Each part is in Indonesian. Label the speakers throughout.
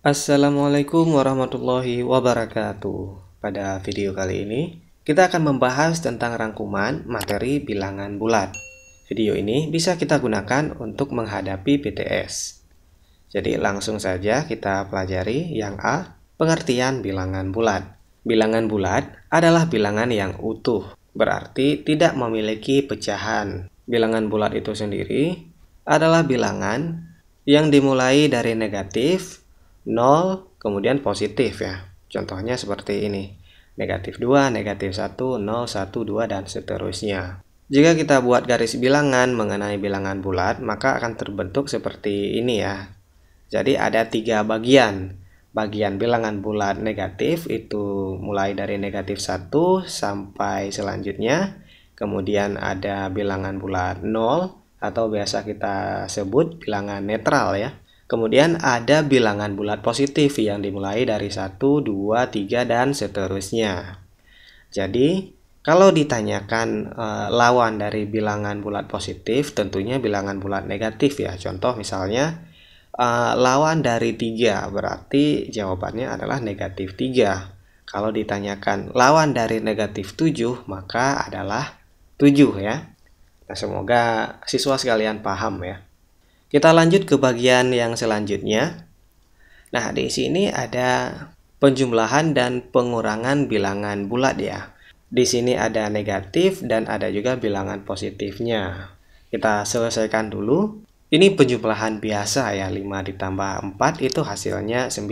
Speaker 1: Assalamualaikum warahmatullahi wabarakatuh. Pada video kali ini, kita akan membahas tentang rangkuman materi bilangan bulat. Video ini bisa kita gunakan untuk menghadapi PTS. Jadi langsung saja kita pelajari yang A, pengertian bilangan bulat. Bilangan bulat adalah bilangan yang utuh, berarti tidak memiliki pecahan. Bilangan bulat itu sendiri adalah bilangan yang dimulai dari negatif, 0, kemudian positif ya. Contohnya seperti ini. Negatif 2, negatif 1, 0, 1, 2, dan seterusnya. Jika kita buat garis bilangan mengenai bilangan bulat, maka akan terbentuk seperti ini ya. Jadi ada 3 bagian. Bagian bilangan bulat negatif itu mulai dari negatif 1 sampai selanjutnya. Kemudian ada bilangan bulat 0 atau biasa kita sebut bilangan netral ya. Kemudian ada bilangan bulat positif yang dimulai dari 1, 2, 3, dan seterusnya. Jadi, kalau ditanyakan lawan dari bilangan bulat positif, tentunya bilangan bulat negatif ya. Contoh misalnya, lawan dari 3, berarti jawabannya adalah negatif 3. Kalau ditanyakan lawan dari negatif 7, maka adalah 7 ya. Nah, semoga siswa sekalian paham ya. Kita lanjut ke bagian yang selanjutnya. Nah, di sini ada penjumlahan dan pengurangan bilangan bulat ya. Di sini ada negatif dan ada juga bilangan positifnya. Kita selesaikan dulu. Ini penjumlahan biasa ya, 5 ditambah 4 itu hasilnya 9.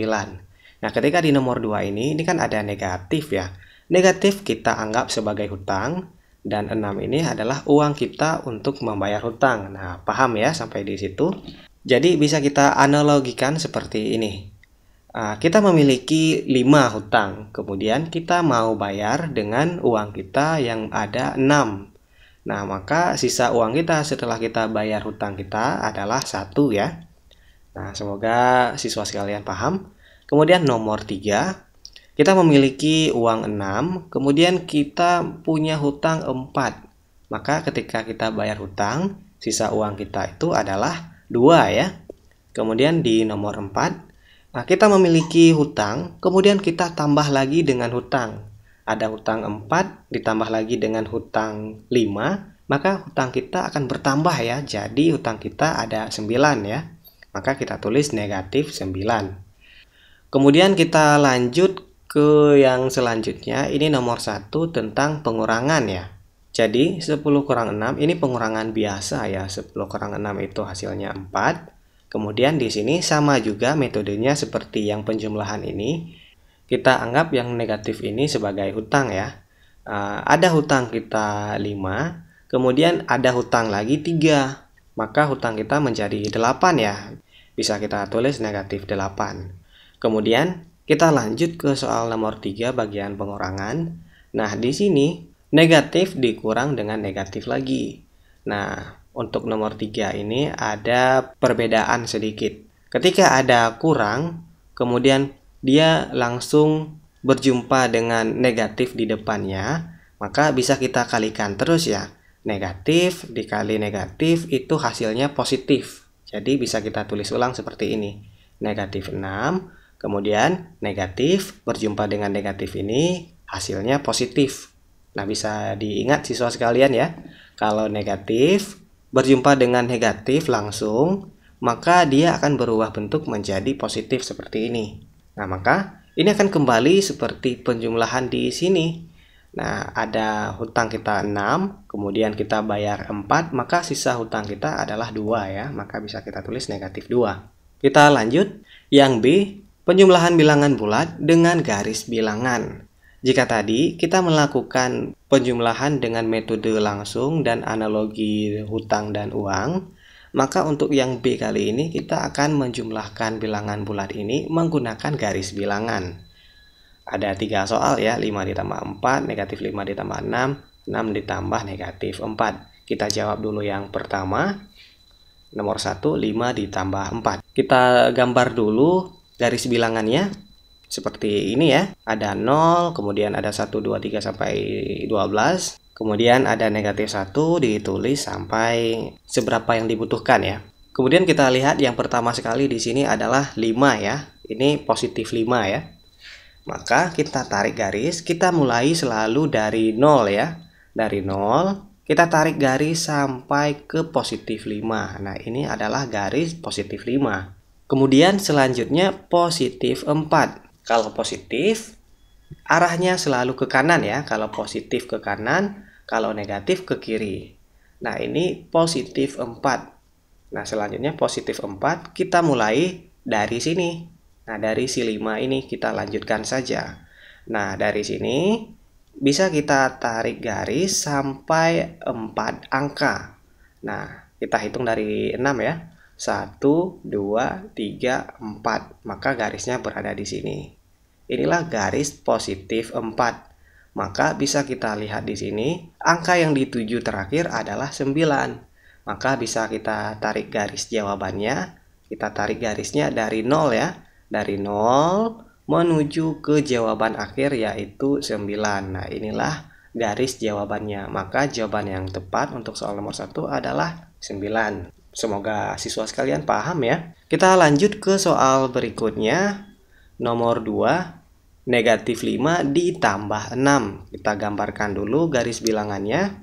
Speaker 1: Nah, ketika di nomor 2 ini kan ada negatif ya. Negatif kita anggap sebagai hutang. Dan 6 ini adalah uang kita untuk membayar hutang. Nah, paham ya sampai di situ? Jadi bisa kita analogikan seperti ini. Kita memiliki 5 hutang. Kemudian kita mau bayar dengan uang kita yang ada 6. Nah, maka sisa uang kita setelah kita bayar hutang kita adalah 1 ya. Nah, semoga siswa sekalian paham. Kemudian nomor 3. Kita memiliki uang 6, kemudian kita punya hutang 4. Maka ketika kita bayar hutang, sisa uang kita itu adalah 2 ya. Kemudian di nomor 4, kita memiliki hutang, kemudian kita tambah lagi dengan hutang. Ada hutang 4 ditambah lagi dengan hutang 5, maka hutang kita akan bertambah ya. Jadi hutang kita ada 9 ya. Maka kita tulis negatif 9. Kemudian kita lanjut ke yang selanjutnya, ini nomor 1 tentang pengurangan ya. Jadi 10 kurang 6 ini pengurangan biasa ya. 10 kurang 6 itu hasilnya 4. Kemudian di sini sama juga metodenya seperti yang penjumlahan ini. Kita anggap yang negatif ini sebagai hutang ya. Ada hutang kita 5, kemudian ada hutang lagi 3. Maka hutang kita menjadi 8 ya. Bisa kita tulis negatif 8. Kemudian kita lanjut ke soal nomor 3 bagian pengurangan. Nah, di sini negatif dikurang dengan negatif lagi. Nah, untuk nomor 3 ini ada perbedaan sedikit. Ketika ada kurang, kemudian dia langsung berjumpa dengan negatif di depannya, maka bisa kita kalikan terus ya. Negatif dikali negatif itu hasilnya positif. Jadi bisa kita tulis ulang seperti ini. Negatif 6. Kemudian negatif berjumpa dengan negatif ini hasilnya positif. Nah, bisa diingat siswa sekalian ya. Kalau negatif berjumpa dengan negatif langsung, maka dia akan berubah bentuk menjadi positif seperti ini. Nah, maka ini akan kembali seperti penjumlahan di sini. Nah, ada hutang kita 6, kemudian kita bayar 4, maka sisa hutang kita adalah 2 ya. Maka bisa kita tulis negatif 2. Kita lanjut yang B. Penjumlahan bilangan bulat dengan garis bilangan. Jika tadi kita melakukan penjumlahan dengan metode langsung dan analogi hutang dan uang, maka untuk yang B kali ini kita akan menjumlahkan bilangan bulat ini menggunakan garis bilangan. Ada 3 soal ya, 5 ditambah 4, negatif 5 ditambah 6, 6 ditambah negatif 4. Kita jawab dulu yang pertama, nomor 1, 5 ditambah 4. Kita gambar dulu garis bilangannya seperti ini ya. Ada 0, kemudian ada 1, 2, 3 sampai 12. Kemudian ada negatif 1 ditulis sampai seberapa yang dibutuhkan ya. Kemudian kita lihat yang pertama sekali di sini adalah 5 ya. ini positif 5 ya. Maka kita tarik garis, kita mulai selalu dari 0 ya. Dari 0, kita tarik garis sampai ke positif 5. Nah, ini adalah garis positif 5. Kemudian selanjutnya positif 4. Kalau positif, arahnya selalu ke kanan ya. Kalau positif ke kanan, kalau negatif ke kiri. Nah, ini positif 4. Nah, selanjutnya positif 4, kita mulai dari sini. Nah, dari si 5 ini kita lanjutkan saja. Nah, dari sini bisa kita tarik garis sampai 4 angka. Nah, kita hitung dari 6 ya. 1, 2, 3, 4. Maka garisnya berada di sini. Inilah garis positif 4. Maka bisa kita lihat di sini, angka yang dituju terakhir adalah 9. Maka bisa kita tarik garis jawabannya. Kita tarik garisnya dari 0 ya. Dari 0 menuju ke jawaban akhir yaitu 9. Nah, inilah garis jawabannya. Maka jawaban yang tepat untuk soal nomor 1 adalah 9. Semoga siswa sekalian paham ya. Kita lanjut ke soal berikutnya. Nomor 2, negatif 5 ditambah 6. Kita gambarkan dulu garis bilangannya.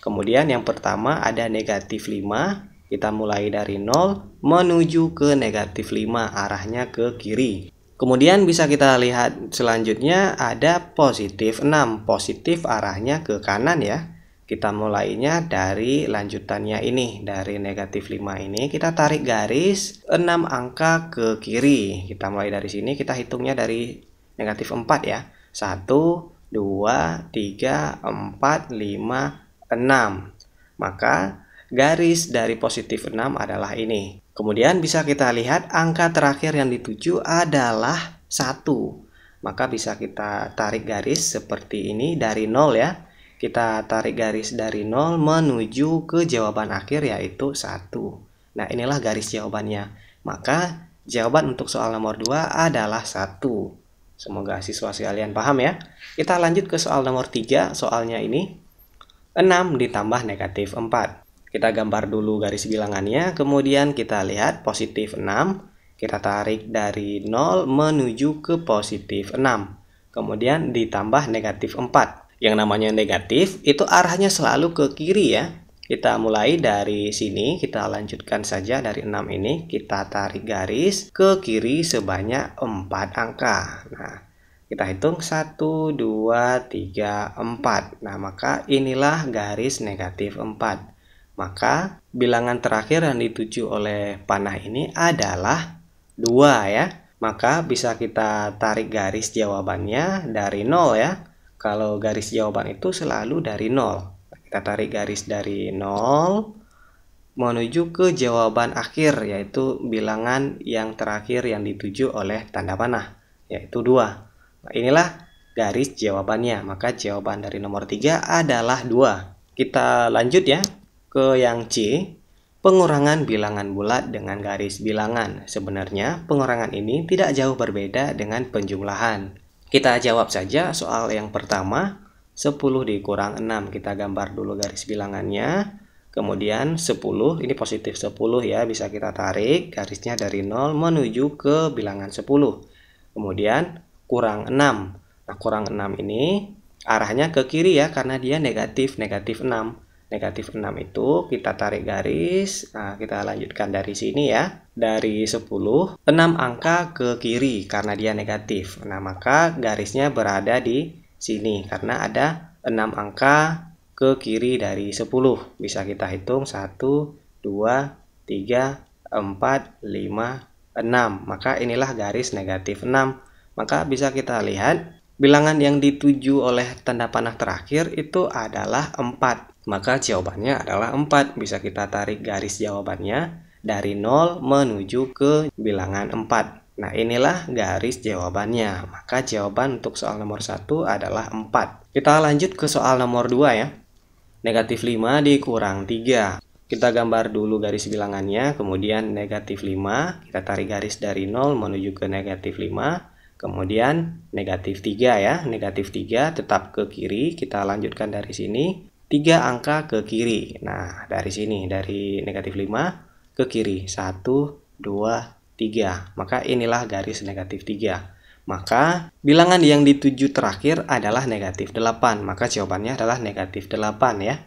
Speaker 1: Kemudian yang pertama ada negatif 5. Kita mulai dari 0 menuju ke negatif 5, arahnya ke kiri. Kemudian bisa kita lihat selanjutnya ada positif 6. Positif arahnya ke kanan ya. Kita mulainya dari lanjutannya ini. Dari negatif 5 ini kita tarik garis 6 angka ke kiri. Kita mulai dari sini, kita hitungnya dari negatif 4 ya. 1, 2, 3, 4, 5, 6. Maka garis dari positif 6 adalah ini. Kemudian bisa kita lihat angka terakhir yang dituju adalah 1. Maka bisa kita tarik garis seperti ini dari 0 ya. Kita tarik garis dari 0 menuju ke jawaban akhir yaitu 1. Nah, inilah garis jawabannya. Maka jawaban untuk soal nomor 2 adalah 1. Semoga siswa sekalian paham ya. Kita lanjut ke soal nomor 3. Soalnya ini 6 ditambah negatif 4. Kita gambar dulu garis bilangannya, kemudian kita lihat positif 6. Kita tarik dari 0 menuju ke positif 6. Kemudian ditambah negatif 4. Yang namanya negatif itu arahnya selalu ke kiri ya. Kita mulai dari sini, kita lanjutkan saja dari 6 ini. Kita tarik garis ke kiri sebanyak 4 angka. Nah, kita hitung 1, 2, 3, 4. Nah, maka inilah garis negatif 4. Maka bilangan terakhir yang dituju oleh panah ini adalah 2 ya. Maka bisa kita tarik garis jawabannya dari 0 ya. Kalau garis jawaban itu selalu dari 0. Kita tarik garis dari 0 menuju ke jawaban akhir yaitu bilangan yang terakhir yang dituju oleh tanda panah yaitu 2. Nah, inilah garis jawabannya. Maka jawaban dari nomor 3 adalah 2. Kita lanjut ya ke yang C, pengurangan bilangan bulat dengan garis bilangan. Sebenarnya pengurangan ini tidak jauh berbeda dengan penjumlahan. Kita jawab saja soal yang pertama, 10 dikurang 6. Kita gambar dulu garis bilangannya. Kemudian 10, ini positif 10 ya, bisa kita tarik garisnya dari 0 menuju ke bilangan 10. Kemudian kurang 6. Nah, kurang 6 ini arahnya ke kiri ya, karena dia negatif 6. Negatif 6 itu kita tarik garis. Nah, kita lanjutkan dari sini ya. Dari 10, 6 angka ke kiri karena dia negatif. Nah, maka garisnya berada di sini karena ada 6 angka ke kiri dari 10. Bisa kita hitung 1, 2, 3, 4, 5, 6. Maka inilah garis negatif 6. Maka bisa kita lihat bilangan yang dituju oleh tanda panah terakhir itu adalah 4. Maka jawabannya adalah 4. Bisa kita tarik garis jawabannya dari 0 menuju ke bilangan 4. Nah, inilah garis jawabannya. Maka jawaban untuk soal nomor 1 adalah 4. Kita lanjut ke soal nomor 2 ya. Negatif 5 dikurang 3. Kita gambar dulu garis bilangannya, kemudian negatif 5. Kita tarik garis dari 0 menuju ke negatif 5. Kemudian negatif 3 ya. Negatif 3 tetap ke kiri. Kita lanjutkan dari sini. 3 angka ke kiri. Nah, dari sini, dari negatif 5 ke kiri. 1, 2, 3. Maka inilah garis negatif 3. Maka bilangan yang dituju terakhir adalah negatif 8. Maka jawabannya adalah negatif 8 ya.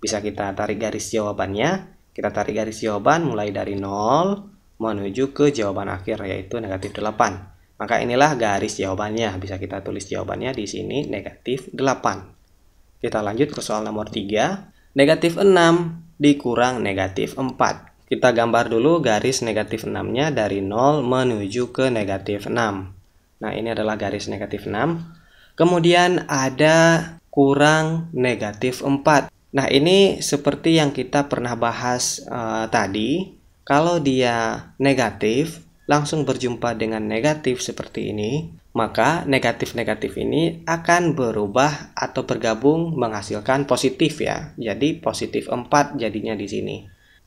Speaker 1: Bisa kita tarik garis jawabannya. Kita tarik garis jawaban mulai dari 0 menuju ke jawaban akhir yaitu negatif 8. Maka inilah garis jawabannya. Bisa kita tulis jawabannya di sini negatif 8. Kita lanjut ke soal nomor 3. Negatif 6 dikurang negatif 4. Kita gambar dulu garis negatif 6-nya dari 0 menuju ke negatif 6. Nah, ini adalah garis negatif 6. Kemudian ada kurang negatif 4. Nah, ini seperti yang kita pernah bahas tadi. Kalau dia negatif, langsung berjumpa dengan negatif seperti ini, maka negatif-negatif ini akan berubah atau bergabung menghasilkan positif ya. Jadi positif 4 jadinya di sini.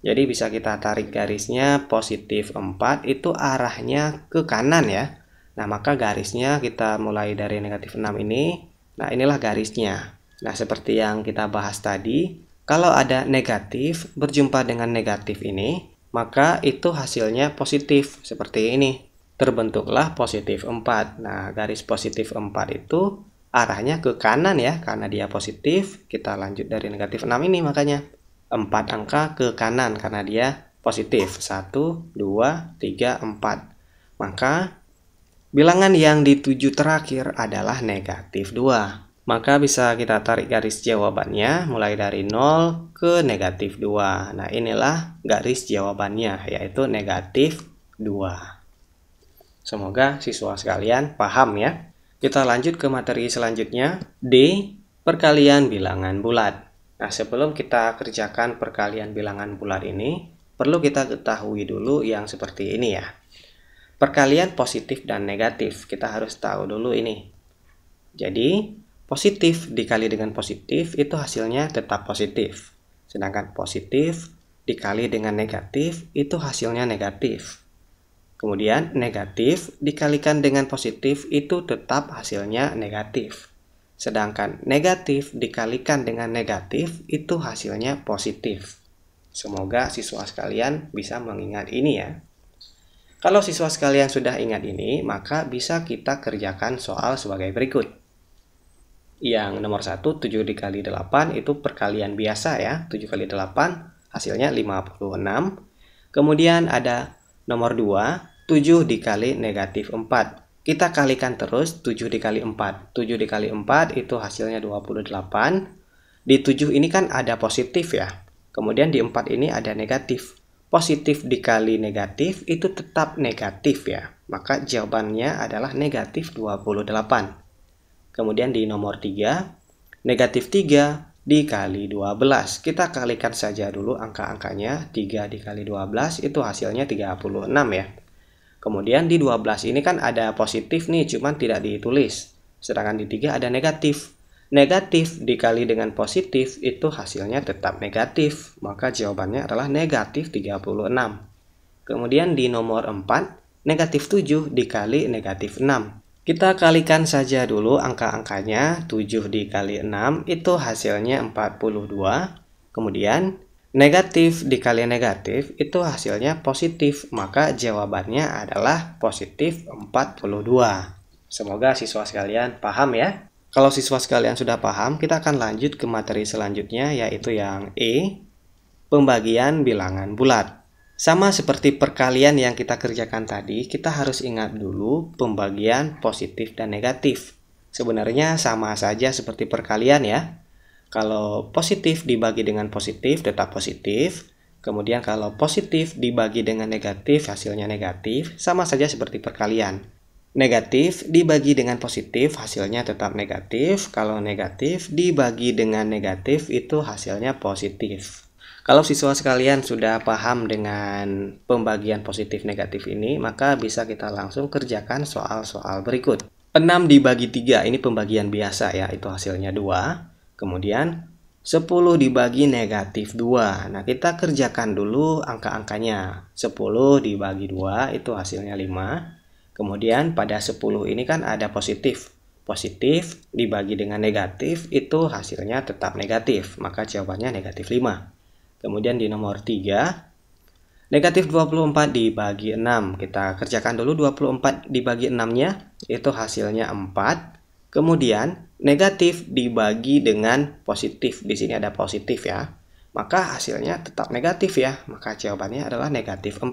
Speaker 1: Jadi bisa kita tarik garisnya positif 4 itu arahnya ke kanan ya. Nah, maka garisnya kita mulai dari negatif 6 ini. Nah, inilah garisnya. Nah, seperti yang kita bahas tadi, kalau ada negatif berjumpa dengan negatif ini, maka itu hasilnya positif seperti ini. Terbentuklah positif 4. Nah, garis positif 4 itu arahnya ke kanan ya, karena dia positif. Kita lanjut dari negatif 6 ini makanya. 4 angka ke kanan karena dia positif. 1, 2, 3, 4. Maka bilangan yang dituju terakhir adalah negatif 2. Maka bisa kita tarik garis jawabannya mulai dari 0 ke negatif 2. Nah, inilah garis jawabannya yaitu negatif 2. Semoga siswa sekalian paham ya. Kita lanjut ke materi selanjutnya. D. Perkalian bilangan bulat. Nah, sebelum kita kerjakan perkalian bilangan bulat ini, perlu kita ketahui dulu yang seperti ini ya. Perkalian positif dan negatif, kita harus tahu dulu ini. Jadi, positif dikali dengan positif itu hasilnya tetap positif. Sedangkan positif dikali dengan negatif itu hasilnya negatif. Kemudian negatif dikalikan dengan positif itu tetap hasilnya negatif. Sedangkan negatif dikalikan dengan negatif itu hasilnya positif. Semoga siswa sekalian bisa mengingat ini ya. Kalau siswa sekalian sudah ingat ini, maka bisa kita kerjakan soal sebagai berikut. Yang nomor 1, 7 dikali 8 itu perkalian biasa ya. 7 kali 8 hasilnya 56. Kemudian ada nomor 2, 7 dikali negatif 4. Kita kalikan terus 7 dikali 4. 7 dikali 4 itu hasilnya 28. Di 7 ini kan ada positif ya. Kemudian di 4 ini ada negatif. Positif dikali negatif itu tetap negatif ya. Maka jawabannya adalah negatif 28. Kemudian di nomor 3, negatif 3 dikali 12. Kita kalikan saja dulu angka-angkanya. 3 dikali 12 itu hasilnya 36 ya. Kemudian di 12 ini kan ada positif nih, cuman tidak ditulis. Sedangkan di 3 ada negatif. Negatif dikali dengan positif itu hasilnya tetap negatif. Maka jawabannya adalah negatif 36. Kemudian di nomor 4, negatif 7 dikali negatif 6. Kita kalikan saja dulu angka-angkanya. 7 dikali 6 itu hasilnya 42. Kemudian negatif dikali negatif itu hasilnya positif. Maka jawabannya adalah positif 42. Semoga siswa sekalian paham ya. Kalau siswa sekalian sudah paham, kita akan lanjut ke materi selanjutnya, yaitu yang E, pembagian bilangan bulat. Sama seperti perkalian yang kita kerjakan tadi, kita harus ingat dulu pembagian positif dan negatif. Sebenarnya sama saja seperti perkalian ya. Kalau positif dibagi dengan positif, tetap positif. Kemudian kalau positif dibagi dengan negatif, hasilnya negatif. Sama saja seperti perkalian. Negatif dibagi dengan positif, hasilnya tetap negatif. Kalau negatif dibagi dengan negatif, itu hasilnya positif. Kalau siswa sekalian sudah paham dengan pembagian positif negatif ini, maka bisa kita langsung kerjakan soal-soal berikut. 6 dibagi 3, ini pembagian biasa ya, itu hasilnya 2. Kemudian 10 dibagi negatif 2. Nah, kita kerjakan dulu angka-angkanya. 10 dibagi 2, itu hasilnya 5. Kemudian pada 10 ini kan ada positif. Positif dibagi dengan negatif itu hasilnya tetap negatif. Maka jawabannya negatif 5. Kemudian di nomor 3, Negatif 24 dibagi 6. Kita kerjakan dulu 24 dibagi 6-nya. Itu hasilnya 4. Kemudian negatif dibagi dengan positif. Di sini ada positif ya. Maka hasilnya tetap negatif ya. Maka jawabannya adalah negatif 4.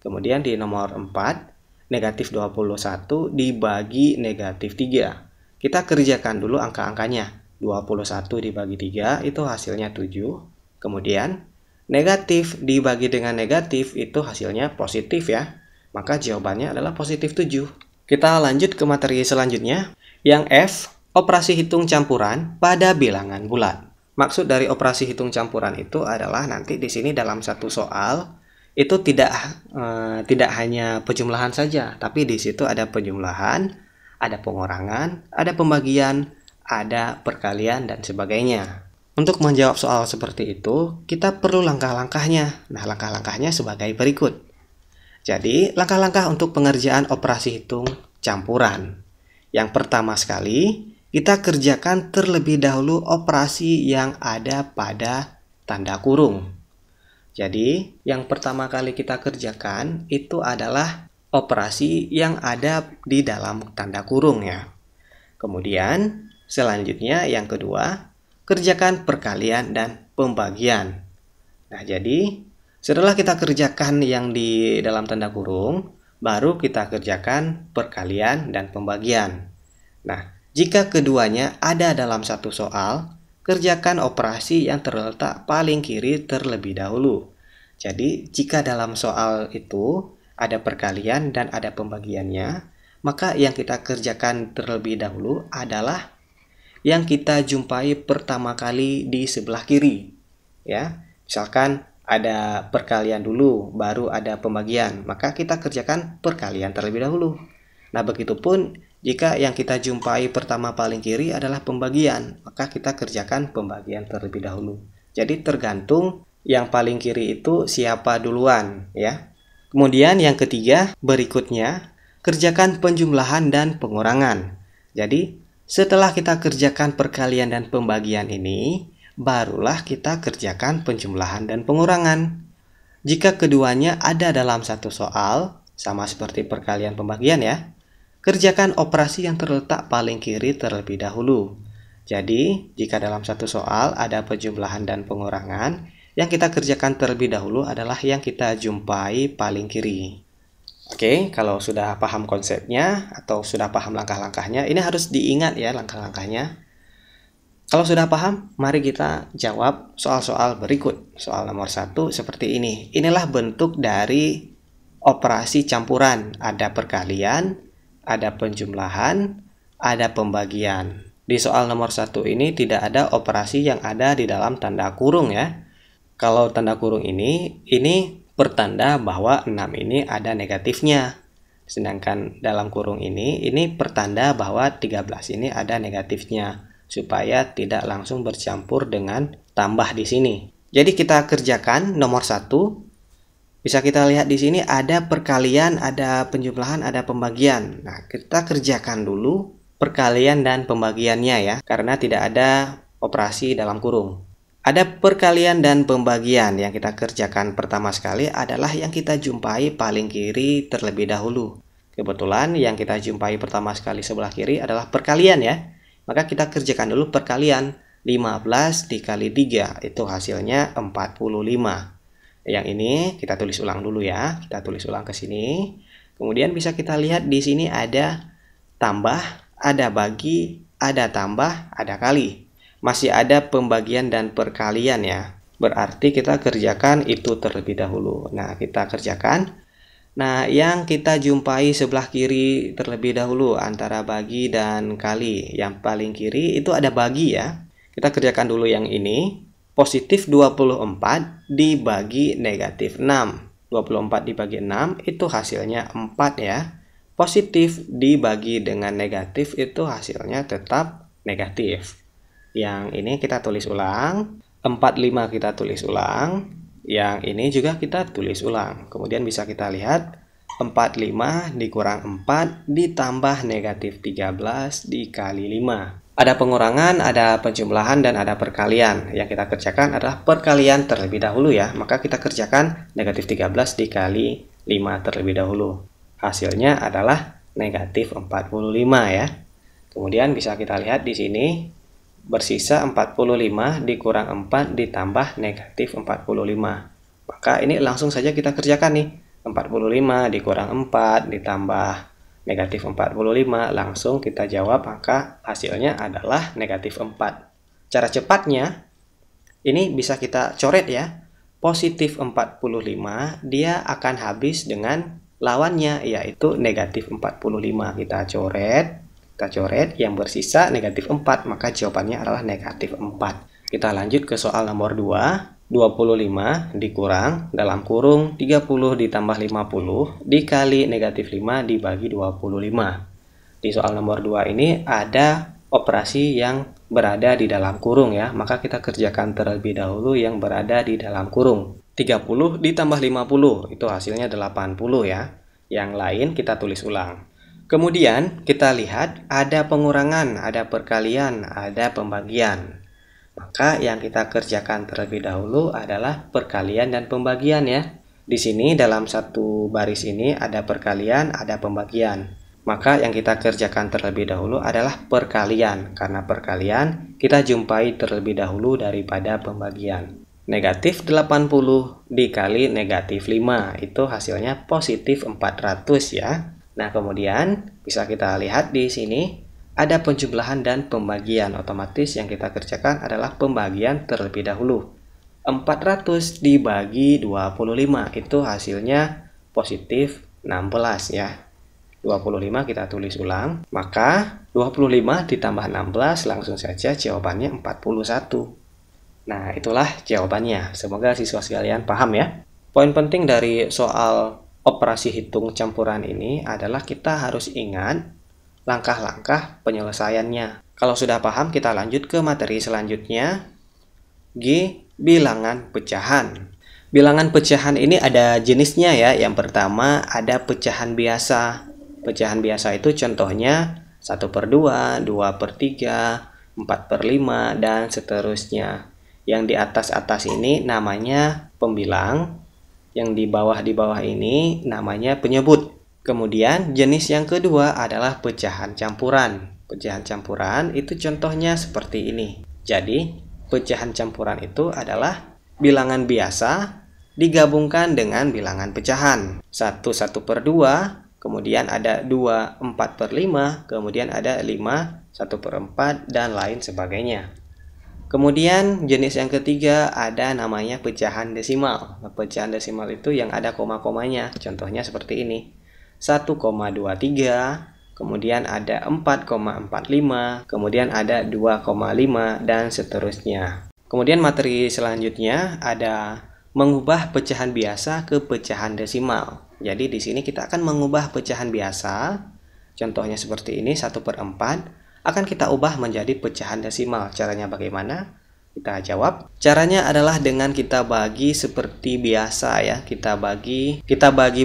Speaker 1: Kemudian di nomor 4, negatif 21 dibagi negatif 3. Kita kerjakan dulu angka-angkanya. 21 dibagi 3 itu hasilnya 7. Kemudian negatif dibagi dengan negatif itu hasilnya positif ya. Maka jawabannya adalah positif 7. Kita lanjut ke materi selanjutnya. Yang F, operasi hitung campuran pada bilangan bulat. Maksud dari operasi hitung campuran itu adalah nanti di sini dalam satu soal itu tidak hanya penjumlahan saja, tapi di situ ada penjumlahan, ada pengurangan, ada pembagian, ada perkalian dan sebagainya. Untuk menjawab soal seperti itu, kita perlu langkah-langkahnya. Nah, langkah-langkahnya sebagai berikut. Jadi, langkah-langkah untuk pengerjaan operasi hitung campuran. Yang pertama sekali, kita kerjakan terlebih dahulu operasi yang ada pada tanda kurung. Jadi, yang pertama kali kita kerjakan itu adalah operasi yang ada di dalam tanda kurung ya. Kemudian, selanjutnya yang kedua, kerjakan perkalian dan pembagian. Nah, jadi setelah kita kerjakan yang di dalam tanda kurung, baru kita kerjakan perkalian dan pembagian. Nah, jika keduanya ada dalam satu soal, kerjakan operasi yang terletak paling kiri terlebih dahulu. Jadi, jika dalam soal itu ada perkalian dan ada pembagiannya, maka yang kita kerjakan terlebih dahulu adalah yang kita jumpai pertama kali di sebelah kiri ya. Misalkan ada perkalian dulu baru ada pembagian, maka kita kerjakan perkalian terlebih dahulu. Nah, begitupun jika yang kita jumpai pertama paling kiri adalah pembagian, maka kita kerjakan pembagian terlebih dahulu. Jadi tergantung yang paling kiri itu siapa duluan ya. Kemudian yang ketiga berikutnya, kerjakan penjumlahan dan pengurangan. Jadi setelah kita kerjakan perkalian dan pembagian ini, barulah kita kerjakan penjumlahan dan pengurangan. Jika keduanya ada dalam satu soal, sama seperti perkalian pembagian ya, kerjakan operasi yang terletak paling kiri terlebih dahulu. Jadi, jika dalam satu soal ada penjumlahan dan pengurangan, yang kita kerjakan terlebih dahulu adalah yang kita jumpai paling kiri. Oke, kalau sudah paham konsepnya atau sudah paham langkah-langkahnya, ini harus diingat ya langkah-langkahnya. Kalau sudah paham, mari kita jawab soal-soal berikut. Soal nomor 1 seperti ini. Inilah bentuk dari operasi campuran. Ada perkalian, ada penjumlahan, ada pembagian. Di soal nomor 1 ini tidak ada operasi yang ada di dalam tanda kurung ya. Kalau tanda kurung ini pertanda bahwa 6 ini ada negatifnya. Sedangkan dalam kurung ini pertanda bahwa 13 ini ada negatifnya, supaya tidak langsung bercampur dengan tambah di sini. Jadi kita kerjakan nomor 1. Bisa kita lihat di sini ada perkalian, ada penjumlahan, ada pembagian. Nah, kita kerjakan dulu perkalian dan pembagiannya ya, karena tidak ada operasi dalam kurung. Ada perkalian dan pembagian. Yang kita kerjakan pertama sekali adalah yang kita jumpai paling kiri terlebih dahulu. Kebetulan yang kita jumpai pertama sekali sebelah kiri adalah perkalian ya. Maka kita kerjakan dulu perkalian. 15 dikali 3 itu hasilnya 45. Yang ini kita tulis ulang dulu ya. Kita tulis ulang ke sini. Kemudian bisa kita lihat di sini ada tambah, ada bagi, ada tambah, ada kali. Masih ada pembagian dan perkalian ya. Berarti kita kerjakan itu terlebih dahulu. Nah, kita kerjakan. Nah, yang kita jumpai sebelah kiri terlebih dahulu antara bagi dan kali. Yang paling kiri itu ada bagi ya. Kita kerjakan dulu yang ini. Positif 24 dibagi negatif 6. 24 dibagi 6 itu hasilnya 4 ya. Positif dibagi dengan negatif itu hasilnya tetap negatif. Yang ini kita tulis ulang. 45 kita tulis ulang. Yang ini juga kita tulis ulang. Kemudian bisa kita lihat 45 dikurang 4 ditambah negatif 13 dikali 5. Ada pengurangan, ada penjumlahan, dan ada perkalian. Yang kita kerjakan adalah perkalian terlebih dahulu ya. Maka kita kerjakan negatif 13 dikali 5 terlebih dahulu. Hasilnya adalah negatif 45 ya. Kemudian bisa kita lihat di sini bersisa 45 dikurang 4 ditambah negatif 45. Maka ini langsung saja kita kerjakan nih. 45 dikurang 4 ditambah negatif 45, langsung kita jawab, maka hasilnya adalah negatif 4. Cara cepatnya, ini bisa kita coret ya. Positif 45, dia akan habis dengan lawannya, yaitu negatif 45. Kita coret, yang bersisa negatif 4, maka jawabannya adalah negatif 4. Kita lanjut ke soal nomor 2. 25 dikurang dalam kurung 30 ditambah 50 dikali negatif 5 dibagi 25. Di soal nomor 2 ini ada operasi yang berada di dalam kurung ya. Maka kita kerjakan terlebih dahulu yang berada di dalam kurung. 30 ditambah 50 itu hasilnya 80 ya. Yang lain kita tulis ulang. Kemudian kita lihat ada pengurangan, ada perkalian, ada pembagian. Maka yang kita kerjakan terlebih dahulu adalah perkalian dan pembagian ya. Di sini dalam satu baris ini ada perkalian, ada pembagian. Maka yang kita kerjakan terlebih dahulu adalah perkalian. Karena perkalian kita jumpai terlebih dahulu daripada pembagian. Negatif 80 dikali negatif 5 itu hasilnya positif 400 ya. Nah kemudian bisa kita lihat di sini ada penjumlahan dan pembagian. Otomatis yang kita kerjakan adalah pembagian terlebih dahulu. 400 dibagi 25 itu hasilnya positif 16 ya. 25 kita tulis ulang. Maka 25 ditambah 16 langsung saja jawabannya 41. Nah itulah jawabannya. Semoga siswa sekalian paham ya. Poin penting dari soal operasi hitung campuran ini adalah kita harus ingat langkah-langkah penyelesaiannya. Kalau sudah paham, kita lanjut ke materi selanjutnya. G. Bilangan pecahan. Bilangan pecahan ini ada jenisnya ya. Yang pertama ada pecahan biasa. Pecahan biasa itu contohnya 1/2, 2/3, 4/5, dan seterusnya. Yang di atas ini namanya pembilang. Yang di bawah ini namanya penyebut. Kemudian jenis yang kedua adalah pecahan campuran. Pecahan campuran itu contohnya seperti ini. Jadi pecahan campuran itu adalah bilangan biasa digabungkan dengan bilangan pecahan. 1/2, kemudian ada 2 4/5, kemudian ada 5 1/4, dan lain sebagainya. Kemudian jenis yang ketiga ada namanya pecahan desimal. Pecahan desimal itu yang ada koma-komanya. Contohnya seperti ini. 1,23, kemudian ada 4,45, kemudian ada 2,5, dan seterusnya. Kemudian materi selanjutnya ada mengubah pecahan biasa ke pecahan desimal. Jadi di sini kita akan mengubah pecahan biasa, contohnya seperti ini 1/4, akan kita ubah menjadi pecahan desimal. Caranya bagaimana? Kita jawab. Caranya adalah dengan kita bagi seperti biasa ya. Kita bagi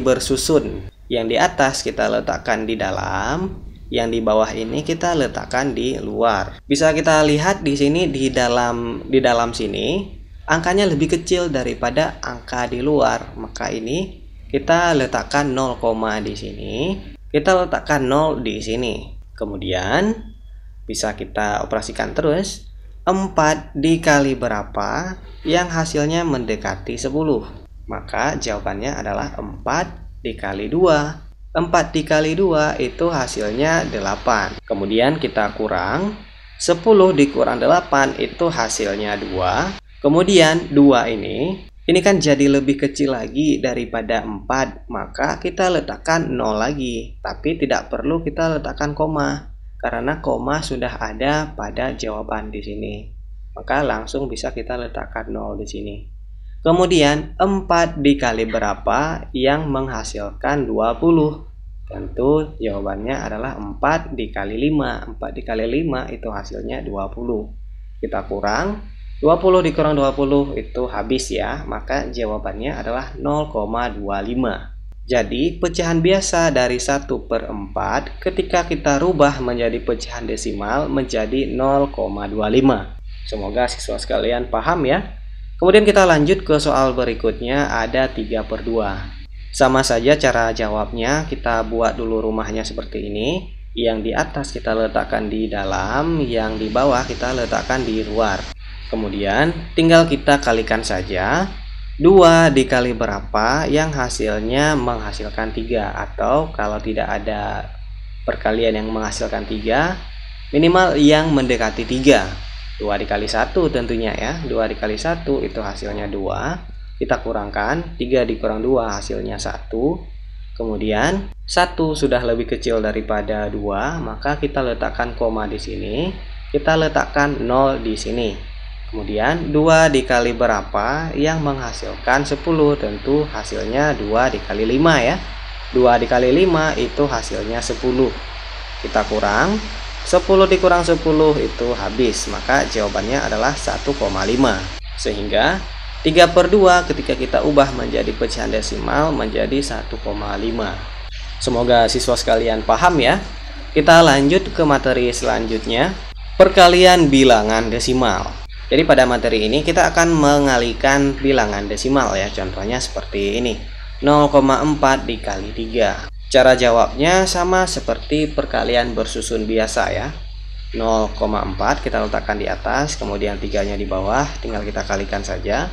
Speaker 1: bersusun. Yang di atas kita letakkan di dalam, yang di bawah ini kita letakkan di luar. Bisa kita lihat di sini di dalam sini angkanya lebih kecil daripada angka di luar. Maka ini kita letakkan 0, di sini. Kita letakkan 0 di sini. Kemudian bisa kita operasikan terus. 4 dikali berapa yang hasilnya mendekati 10. Maka jawabannya adalah 4 dikali 2. 4 dikali 2 itu hasilnya 8. Kemudian kita kurang. 10 dikurang 8 itu hasilnya 2. Kemudian 2 ini kan jadi lebih kecil lagi daripada 4. Maka kita letakkan 0 lagi. Tapi tidak perlu kita letakkan koma. Karena koma sudah ada pada jawaban di sini. Maka langsung bisa kita letakkan 0 di sini. Kemudian 4 dikali berapa yang menghasilkan 20? Tentu jawabannya adalah 4 dikali 5. 4 dikali 5 itu hasilnya 20. Kita kurang. 20 dikurang 20 itu habis ya. Maka jawabannya adalah 0,25. Jadi pecahan biasa dari 1/4 ketika kita rubah menjadi pecahan desimal menjadi 0,25. Semoga siswa sekalian paham ya. Kemudian kita lanjut ke soal berikutnya, ada 3/2. Sama saja cara jawabnya, kita buat dulu rumahnya seperti ini. Yang di atas kita letakkan di dalam, yang di bawah kita letakkan di luar. Kemudian tinggal kita kalikan saja. 2 dikali berapa yang hasilnya menghasilkan 3, atau kalau tidak ada perkalian yang menghasilkan 3, minimal yang mendekati 3. 2 dikali 1 tentunya ya. 2 dikali 1 itu hasilnya 2. Kita kurangkan, 3 dikurang 2 hasilnya 1. Kemudian 1 sudah lebih kecil daripada 2, maka kita letakkan koma di sini. Kita letakkan 0 di sini. Kemudian 2 dikali berapa yang menghasilkan 10, tentu hasilnya 2 dikali 5 ya. 2 dikali 5 itu hasilnya 10. Kita kurang, 10 dikurang 10 itu habis, maka jawabannya adalah 1,5. Sehingga 3/2 ketika kita ubah menjadi pecahan desimal menjadi 1,5. Semoga siswa sekalian paham ya. Kita lanjut ke materi selanjutnya, perkalian bilangan desimal. Jadi pada materi ini kita akan mengalihkan bilangan desimal ya. Contohnya seperti ini, 0,4 dikali 3. Cara jawabnya sama seperti perkalian bersusun biasa ya. 0,4 kita letakkan di atas, kemudian 3-nya di bawah, tinggal kita kalikan saja.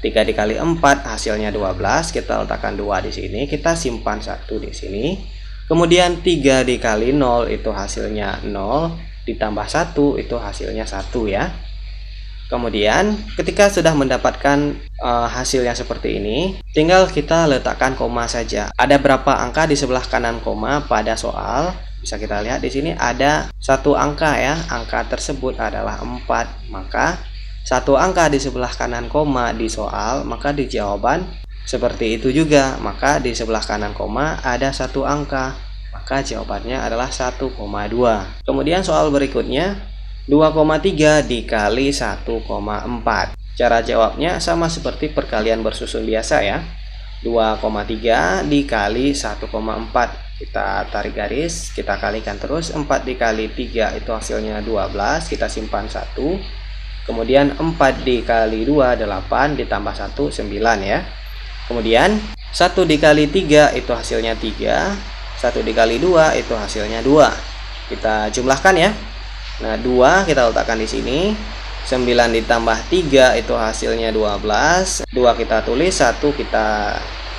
Speaker 1: 3 dikali 4 hasilnya 12, kita letakkan 2 di sini, kita simpan 1 di sini. Kemudian 3 dikali 0 itu hasilnya 0, ditambah 1 itu hasilnya 1 ya. Kemudian ketika sudah mendapatkan hasil yang seperti ini, tinggal kita letakkan koma saja. Ada berapa angka di sebelah kanan koma pada soal? Bisa kita lihat di sini ada 1 angka ya. Angka tersebut adalah 4. Maka 1 angka di sebelah kanan koma di soal, maka di jawaban seperti itu juga. Maka di sebelah kanan koma ada 1 angka, maka jawabannya adalah 1,2. Kemudian soal berikutnya, 2,3 dikali 1,4. Cara jawabnya sama seperti perkalian bersusun biasa ya. 2,3 dikali 1,4. Kita tarik garis, kita kalikan terus. 4 dikali 3 itu hasilnya 12, kita simpan 1. Kemudian 4 dikali 2 8, ditambah 1 9 ya. Kemudian 1 dikali 3 itu hasilnya 3. 1 dikali 2 itu hasilnya 2. Kita jumlahkan ya. Nah, 2 kita letakkan di sini. 9 ditambah 3 itu hasilnya 12. 2 kita tulis, 1 kita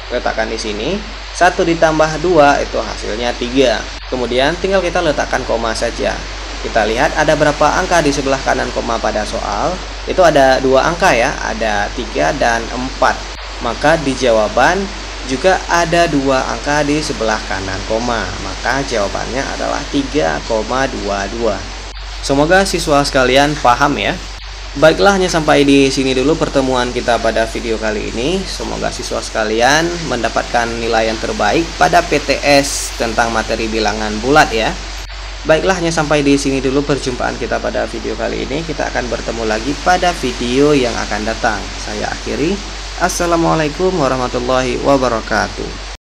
Speaker 1: letakkan di sini. 1 ditambah 2 itu hasilnya 3. Kemudian tinggal kita letakkan koma saja. Kita lihat ada berapa angka di sebelah kanan koma pada soal. Itu ada 2 angka ya, ada 3 dan 4. Maka di jawaban juga ada 2 angka di sebelah kanan koma. Maka jawabannya adalah 3,22. Semoga siswa sekalian paham ya. Baiklah, hanya sampai di sini dulu pertemuan kita pada video kali ini. Semoga siswa sekalian mendapatkan nilai yang terbaik pada PTS tentang materi bilangan bulat ya. Baiklah, hanya sampai di sini dulu perjumpaan kita pada video kali ini. Kita akan bertemu lagi pada video yang akan datang. Saya akhiri. Assalamualaikum warahmatullahi wabarakatuh.